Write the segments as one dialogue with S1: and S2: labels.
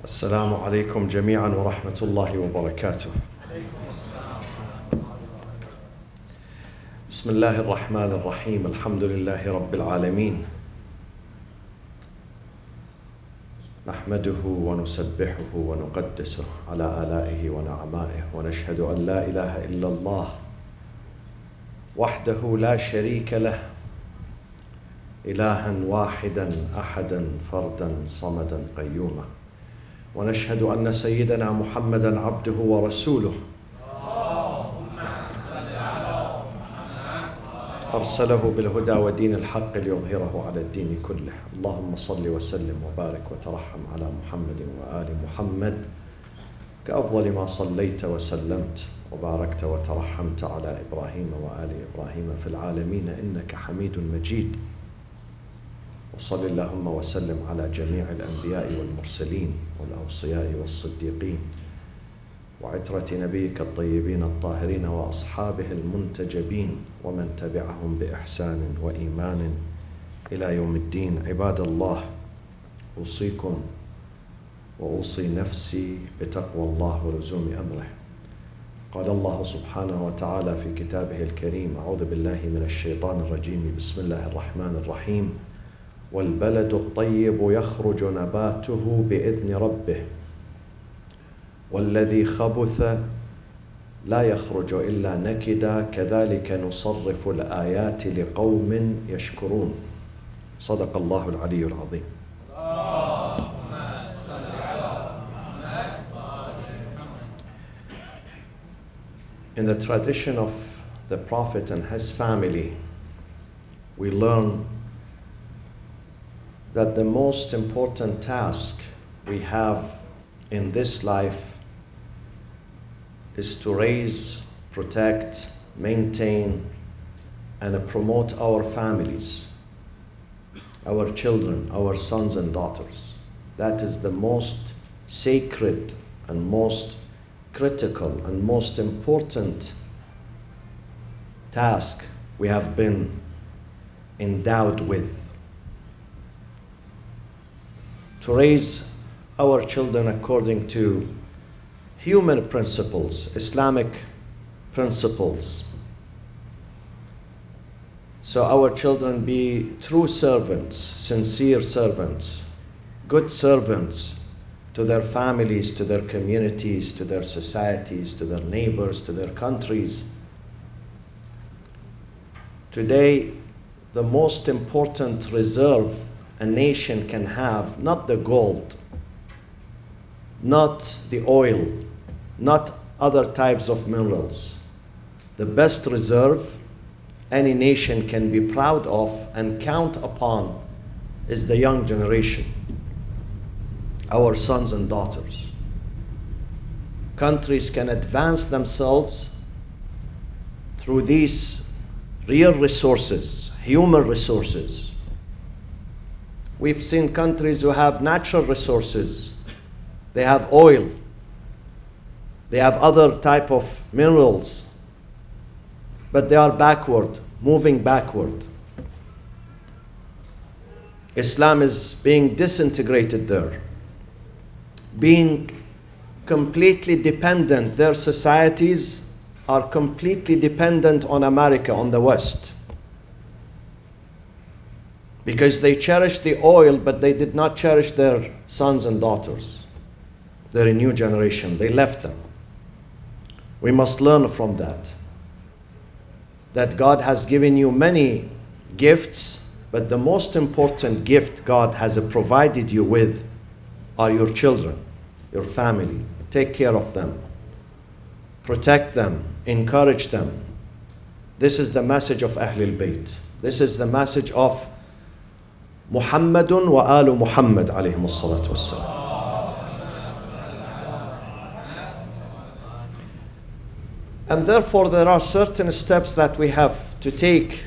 S1: السلام عليكم جميعا ورحمة الله وبركاته. بسم الله الرحمن الرحيم. الحمد لله رب العالمين، نحمده ونسبحه ونقدسه على آلائه ونعمائه، ونشهد أن لا إله إلا الله وحده لا شريك له، إلها واحدا أحدا فردا صمدا قيوما، ونشهد أن سيدنا محمدا عبده ورسوله أرسله بالهدى ودين الحق ليظهره على الدين كله. اللهم صل وسلم وبارك وترحم على محمد وآل محمد كأفضل ما صليت وسلمت وباركت وترحمت على إبراهيم وآل إبراهيم في العالمين إنك حميد مجيد. وصل اللهم وسلم على جميع الأنبياء والمرسلين والأوصياء والصديقين وعترة نبيك الطيبين الطاهرين وأصحابه المنتجبين ومن تبعهم بإحسان وإيمان إلى يوم الدين. عباد الله، أوصيكم وأوصي نفسي بتقوى الله ولزوم أمره. قال الله سبحانه وتعالى في كتابه الكريم: أعوذ بالله من الشيطان الرجيم، بسم الله الرحمن الرحيم: والبلد الطيب يخرج نباته بإذن ربه والذي خبث لا يخرج إلا نكدا كذلك نصرف الآيات لقوم يشكرون. صدق الله العلي العظيم. In the tradition of the Prophet and his family, we learn that the most important task we have in this life is to raise, protect, maintain, and promote our families, our children, our sons and daughters. That is the most sacred and most critical and most important task we have been endowed with. To raise our children according to human principles, Islamic principles. So our children be true servants, sincere servants, good servants to their families, to their communities, to their societies, to their neighbors, to their countries. Today, the most important reserve a nation can have, not the gold, not the oil, not other types of minerals. The best reserve any nation can be proud of and count upon is the young generation, our sons and daughters. Countries can advance themselves through these real resources, human resources. We've seen countries who have natural resources. They have oil. They have other type of minerals. But they are backward, moving backward. Islam is being disintegrated there, being completely dependent. Their societies are completely dependent on America, on the West, because they cherished the oil, but they did not cherish their sons and daughters. They're a new generation. They left them. We must learn from that. That God has given you many gifts, but the most important gift God has provided you with are your children, your family. Take care of them. Protect them. Encourage them. This is the message of Ahlul Bayt. This is the message of Muhammadun wa alu Muhammad alayhim as-salatu was-salam. And therefore there are certain steps that we have to take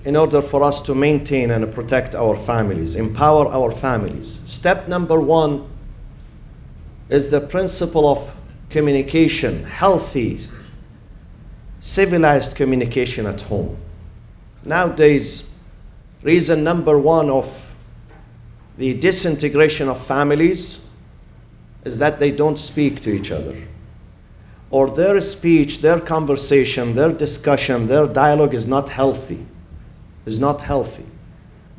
S1: in order for us to maintain and protect our families, empower our families. Step number one is the principle of communication, healthy, civilized communication at home. Nowadays, reason number one of the disintegration of families is that they don't speak to each other. Or their speech, their conversation, their discussion, their dialogue is not healthy. Is not healthy.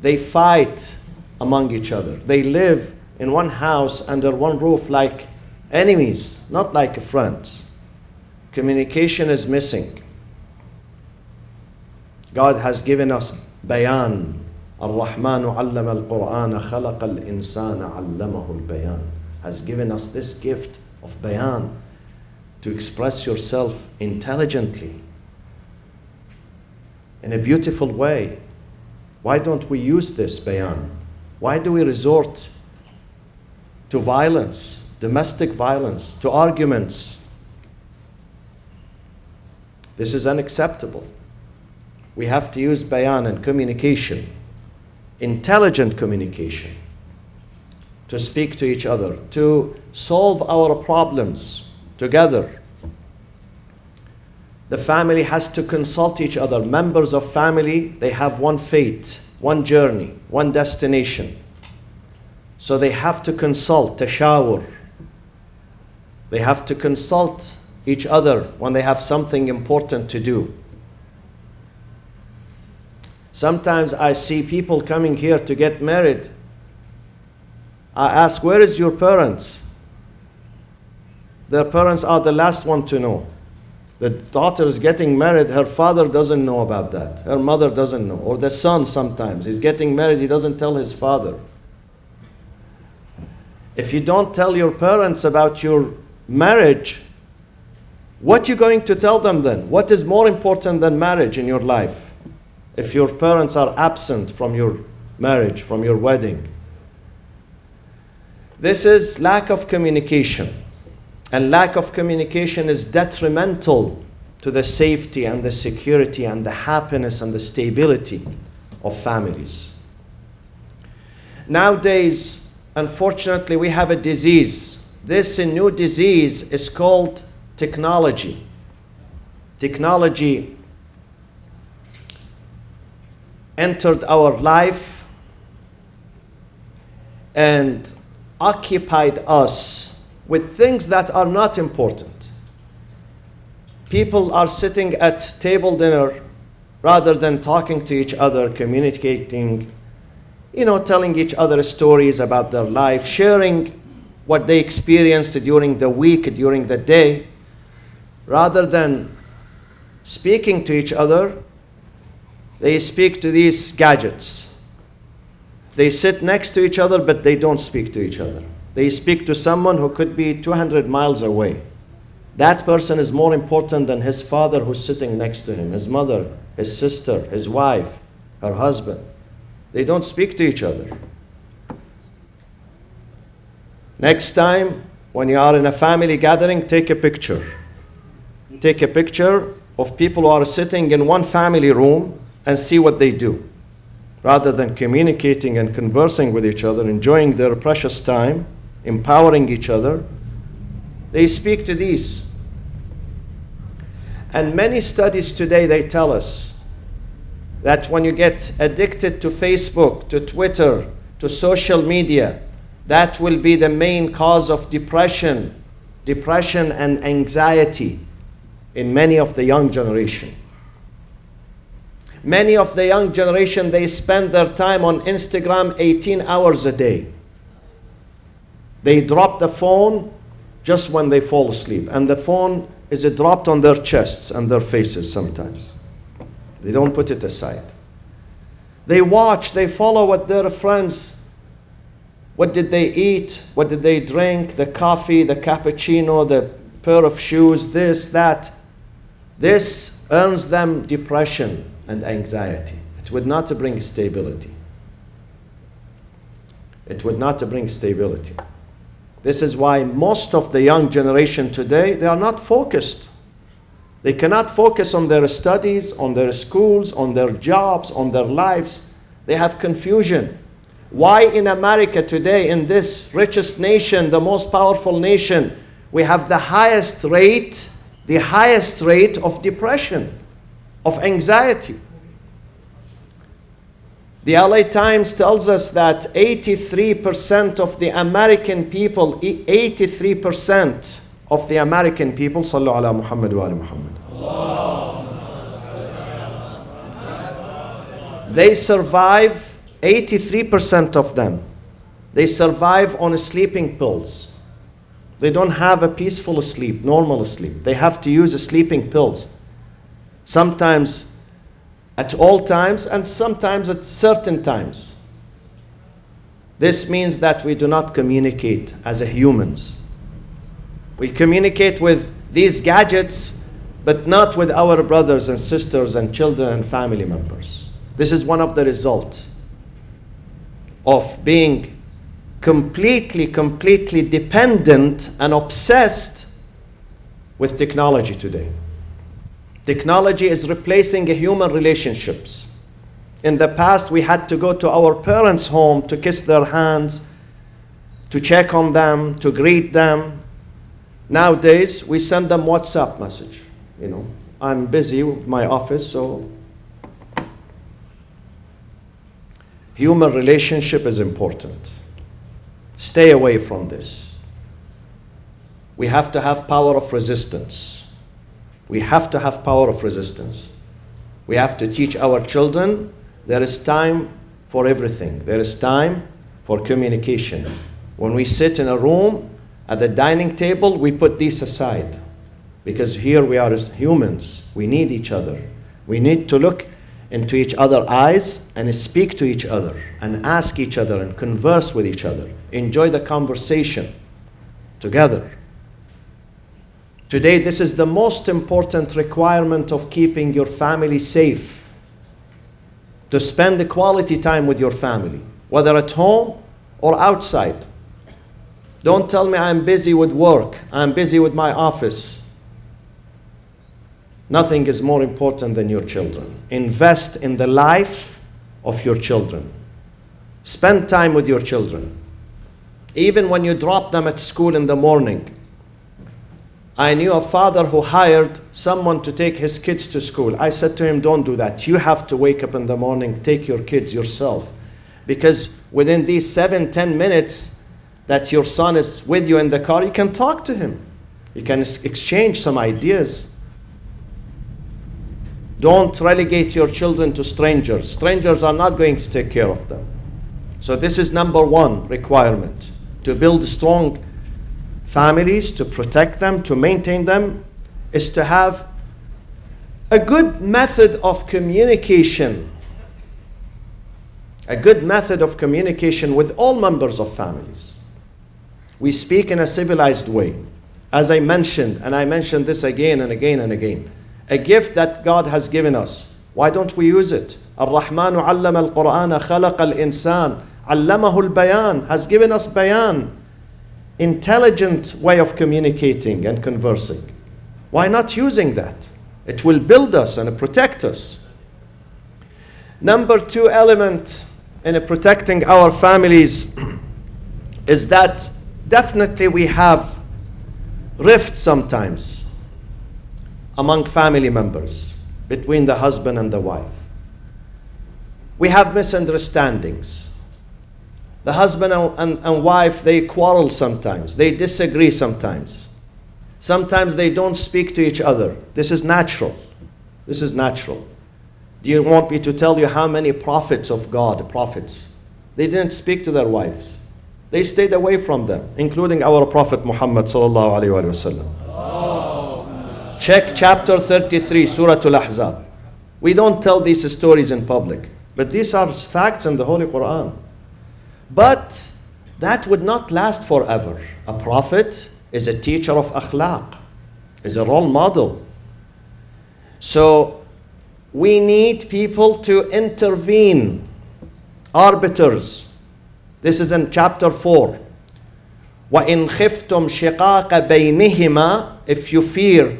S1: They fight among each other. They live in one house under one roof like enemies, not like friends. Communication is missing. God has given us bayan. Ar-Rahmanu allama al-Qur'ana khalaqa al-insana allamahu al-bayan. Has given us this gift of bayan, to express yourself intelligently, in a beautiful way. Why don't we use this bayan? Why do we resort to violence, domestic violence, to arguments? This is unacceptable. We have to use bayan and communication, intelligent communication, to speak to each other, to solve our problems together. The family has to consult each other. Members of family, they have one fate, one journey, one destination. So they have to consult, tashawur. They have to consult each other when they have something important to do. Sometimes I see people coming here to get married. I ask, where is your parents? Their parents are the last one to know. The daughter is getting married, her father doesn't know about that. Her mother doesn't know. Or the son sometimes, he's getting married, he doesn't tell his father. If you don't tell your parents about your marriage, what are you going to tell them then? What is more important than marriage in your life? If your parents are absent from your marriage, from your wedding. This is lack of communication. And lack of communication is detrimental to the safety and the security and the happiness and the stability of families. Nowadays, unfortunately, we have a disease. This new disease is called technology. Technology entered our life and occupied us with things that are not important. People are sitting at table dinner rather than talking to each other, communicating, telling each other stories about their life, sharing what they experienced during the week, during the day. Rather than speaking to each other, they speak to these gadgets. They sit next to each other, but they don't speak to each other. They speak to someone who could be 200 miles away. That person is more important than his father who's sitting next to him, his mother, his sister, his wife, her husband. They don't speak to each other. Next time, when you are in a family gathering, take a picture. Take a picture of people who are sitting in one family room and see what they do. Rather than communicating and conversing with each other, enjoying their precious time, empowering each other, they speak to these. And many studies today, they tell us that when you get addicted to Facebook, to Twitter, to social media, that will be the main cause of depression and anxiety in many of the young generation. Many of the young generation, they spend their time on Instagram 18 hours a day. They drop the phone just when they fall asleep. And the phone is dropped on their chests and their faces sometimes. They don't put it aside. They watch, they follow what their friends, what did they eat, what did they drink, the coffee, the cappuccino, the pair of shoes, this, that. This earns them depression and anxiety. It would not bring stability. It would not bring stability. This is why most of the young generation today, they are not focused. They cannot focus on their studies, on their schools, on their jobs, on their lives. They have confusion. Why in America today, in this richest nation, the most powerful nation, we have the highest rate of depression, of anxiety? The LA Times tells us that 83% of the American people, 83% of the American people, sallu ala Muhammad wa ali Muhammad, they survive, 83% of them, they survive on sleeping pills. They don't have a peaceful sleep, normal sleep. They have to use sleeping pills. Sometimes at all times and sometimes at certain times. This means that we do not communicate as humans. We communicate with these gadgets, but not with our brothers and sisters and children and family members. This is one of the results of being completely dependent and obsessed with technology today. Technology is replacing human relationships. In the past, we had to go to our parents' home to kiss their hands, to check on them, to greet them. Nowadays, we send them WhatsApp message. I'm busy with my office, so human relationship is important. Stay away from this. We have to have power of resistance. We have to have power of resistance. We have to teach our children there is time for everything. There is time for communication. When we sit in a room at the dining table, we put these aside. Because here we are as humans. We need each other. We need to look into each other's eyes and speak to each other and ask each other and converse with each other. Enjoy the conversation together. Today, this is the most important requirement of keeping your family safe. To spend the quality time with your family, whether at home or outside. Don't tell me I'm busy with work, I'm busy with my office. Nothing is more important than your children. Invest in the life of your children. Spend time with your children. Even when you drop them at school in the morning. I knew a father who hired someone to take his kids to school. I said to him, don't do that. You have to wake up in the morning, take your kids yourself. Because within these 7-10 minutes that your son is with you in the car, you can talk to him. You can exchange some ideas. Don't relegate your children to strangers. Strangers are not going to take care of them. So this is number one requirement. To build strong families, to protect them, to maintain them, is to have a good method of communication. A good method of communication with all members of families. We speak in a civilized way. As I mentioned, and I mentioned this again and again and again, a gift that God has given us. Why don't we use it? Ar-Rahmanu allama al-Qur'ana khalaqa al-insan allamahu al-bayan, has given us bayan. Intelligent way of communicating and conversing. Why not using that? It will build us and protect us. Number two element in protecting our families is that definitely we have rift sometimes among family members, between the husband and the wife. We have misunderstandings. The husband and wife, they quarrel sometimes. They disagree sometimes. Sometimes they don't speak to each other. This is natural. This is natural. Do you want me to tell you how many prophets of God, prophets, they didn't speak to their wives. They stayed away from them, including our Prophet Muhammad sallallahu alaihi wasallam. Check chapter 33, Surah Al-Ahzab. We don't tell these stories in public, but these are facts in the Holy Quran. But that would not last forever. A prophet is a teacher of akhlaq, is a role model. So we need people to intervene, arbiters. This is in chapter 4. وَإِنْ خِفْتُمْ شِقَاقَ بَيْنِهِمَا, if you fear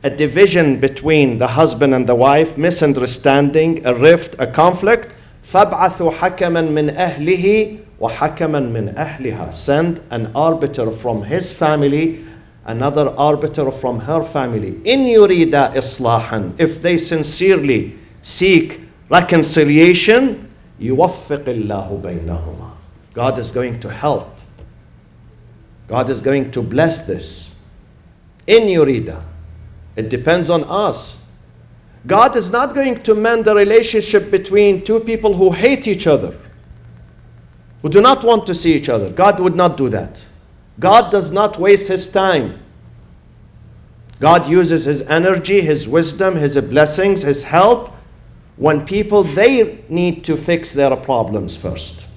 S1: a division between the husband and the wife, misunderstanding, a rift, a conflict, فَابْعَثُوا حَكَمًا مِنْ أَهْلِهِ وَحَكَمًا مِنْ أَهْلِهَا. Send an arbiter from his family, another arbiter from her family. إِنْ يُرِيدَ إِصْلَاحًا, if they sincerely seek reconciliation, يوفق الله بينهما. God is going to help. God is going to bless this. In yurida. It depends on us. God is not going to mend the relationship between two people who hate each other, who do not want to see each other. God would not do that. God does not waste his time. God uses his energy, his wisdom, his blessings, his help when people, they need to fix their problems first.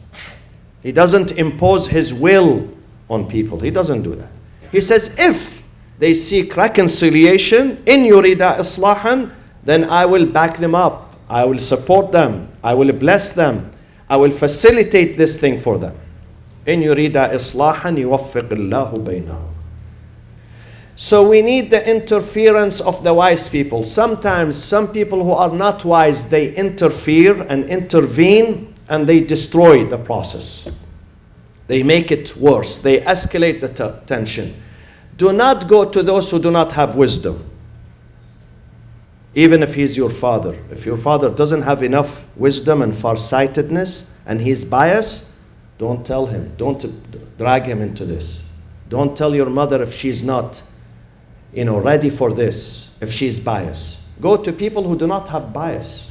S1: He doesn't impose his will on people. He doesn't do that. He says, if they seek reconciliation, in yurida islahan, then I will back them up. I will support them. I will bless them. I will facilitate this thing for them. In yurida islahan yuwaffiq Allahu baynahum. So we need the interference of the wise people. Sometimes some people who are not wise, they interfere and intervene and they destroy the process. They make it worse. They escalate the tension. Do not go to those who do not have wisdom. Even if he's your father. If your father doesn't have enough wisdom and farsightedness and he's biased, don't tell him. Don't drag him into this. Don't tell your mother if she's not, ready for this, if she's biased. Go to people who do not have bias.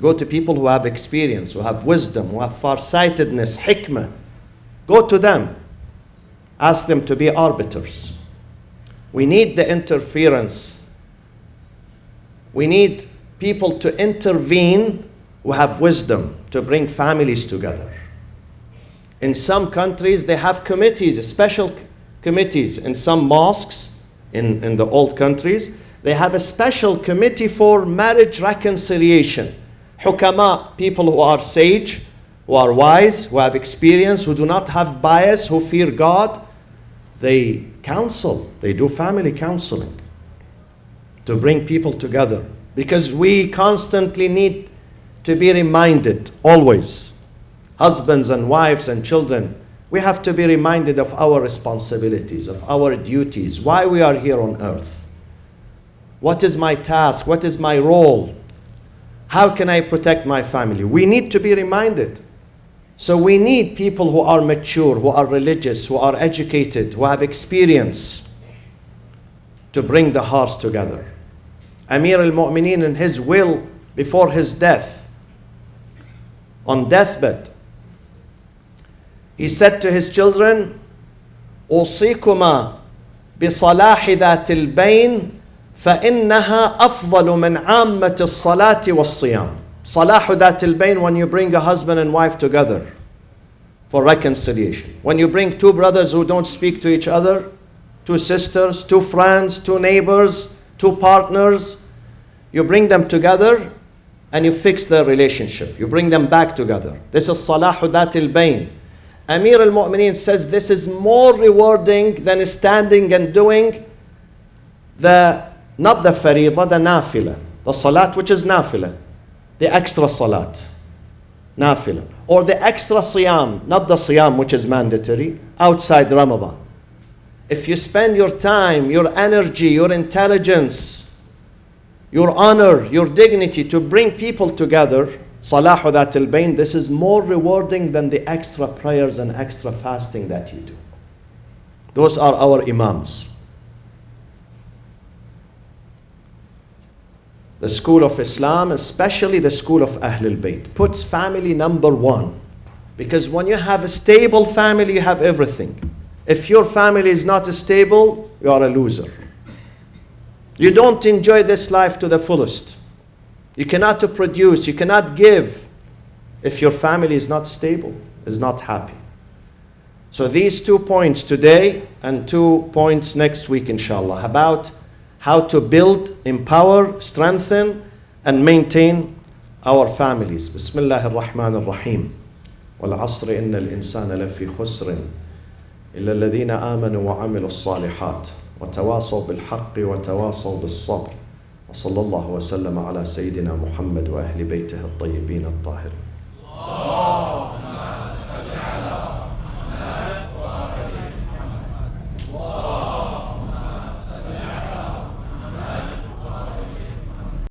S1: Go to people who have experience, who have wisdom, who have farsightedness, hikmah. Go to them. Ask them to be arbiters. We need the interference. We need people to intervene who have wisdom to bring families together. In some countries, they have committees, special committees. In some mosques, in the old countries, they have a special committee for marriage reconciliation. Hukama, people who are sage, who are wise, who have experience, who do not have bias, who fear God, they counsel, they do family counseling to bring people together. Because we constantly need to be reminded, always, husbands and wives and children, we have to be reminded of our responsibilities, of our duties, why we are here on earth. What is my task? What is my role? How can I protect my family? We need to be reminded. So we need people who are mature, who are religious, who are educated, who have experience to bring the hearts together. Amir al-Mu'mineen, in his will before his death, on deathbed, he said to his children, أوصيكما بصلاح ذات البين فإنها أفضل من عامة الصلاة والصيام. صلاح ذات البين, when you bring a husband and wife together for reconciliation. When you bring two brothers who don't speak to each other, two sisters, two friends, two neighbors, two partners, you bring them together and you fix their relationship. You bring them back together. This is Salahu Datil Bain. Amir al-Mu'mineen says this is more rewarding than standing and doing not the fariḍah, the nafila. The salat which is nafila. The extra salat. Nafila. Or the extra siyam, not the siyam which is mandatory, outside Ramadan. If you spend your time, your energy, your intelligence, your honor, your dignity to bring people together, Salahu Dhatil Bain, this is more rewarding than the extra prayers and extra fasting that you do. Those are our imams. The school of Islam, especially the school of Ahlul Bayt, puts family number one. Because when you have a stable family, you have everything. If your family is not stable, you are a loser. You don't enjoy this life to the fullest. You cannot produce, you cannot give if your family is not stable, is not happy. So these 2 points today and 2 points next week, inshallah, about how to build, empower, strengthen, and maintain our families. Bismillah ar-Rahman ar-Rahim. وَالْعَصْرِ إِنَّ الْإِنسَانَ لَفِي خُسْرٍ إِلَّا الَّذِينَ آمَنُوا وَعَمِلُوا الصَّالِحَاتِ وَتَوَاصَوْا بِالْحَقِّ وَتَوَاصَوْا بِالصَّبْرِ وصلى الله وسلم على سيدنا محمد وأهل بيته الطيبين الطاهرين.